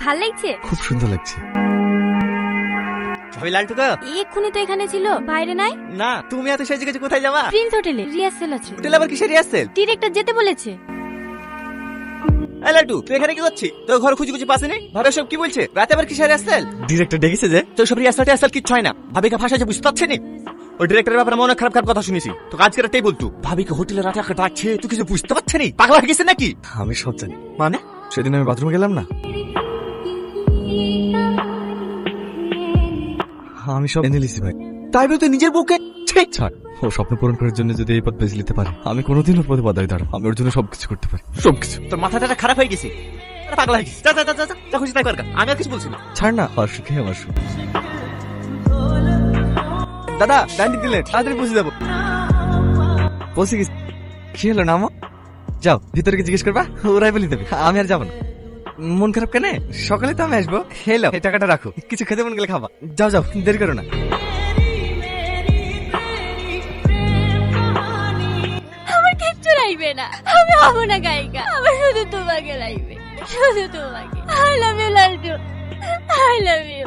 ভাল লাগছে? খুব সুন্দর লাগছে। ভাবি লালটুকা এক্ষুনি তো এখানে ছিল, বাইরে নাই? না, তুমি এত সেজে গেছে কোথায় যাবা? প্রিন্স হোটেলে রিহার্সেল আছে। হোটেল আবার কিসের রিহার্সেল? ডিরেক্টর যেতে বলেছে। এই লালটু, তুই এখানে কি করছিস? তোর ঘর খুঁজে খুঁজে পাসনি? ভাবে সব কি বলছে? রাতে আবার কিসের রিহার্সেল? ডিরেক্টর ডেকেছে যে। তোর সব রিহার্সেল টিহার্সেল কিচ্ছু হয় না। ভাবিকে ভাষায় বুঝতে পারছিস নি? ওই ডিরেক্টরের ব্যাপারে মনে খারাপ খারাপ কথা শুনেছি। তোকে আজকে রাতেই বলতো ভাবিকে হোটেলে রাতে একটা ডাকছে, তুই কিছু বুঝতে পারছিস নি? পাগলা হয়ে গেছিস নাকি? আমি সব জানি। মানে সেদিন আমি বাথরুমে গেলাম না, আমি সব এনে লিছি ভাই। তাই বলে তুই নিজের বউকে ছাড়, ও স্বপ্ন পূরণ করার জন্য যদি এই পথ বেছে নিতে পারে, আমি কোনোদিন ওর পথে বাধা দাঁড়াবো। আমি ওর জন্য সবকিছু করতে পারি, সবকিছু। তোর মাথাটা খারাপ হয়ে গেছে, পাগলা হয়ে গেছিস। যা যা যা যা, যা খুশি তাই কর। আমি আর কিছু বলছি না। ছাড় না, আর সুখে আমার সুখ। দাদা ডান্ডি দিলেন, তাড়াতাড়ি পৌঁছে যাবো। পৌঁছে গেছি। কি হলো না আমা? যাও ভিতরে গিয়ে জিজ্ঞেস করবা, ওরাই বলে দেবে। আমি আর যাবো না। মন খারাপ কেন? সকালে তো আমি আসবো। হেলো, এই টাকাটা রাখো, কিছু খেতে মন গেলে খাবা। যাও যাও, দেরি করো না। আমার কিচ্ছু লাগবে না, আমি হব না গায়িকা। আমার শুধু তোমাকে লাগবে, শুধু তোমাকে। I love you Laltu, I love you.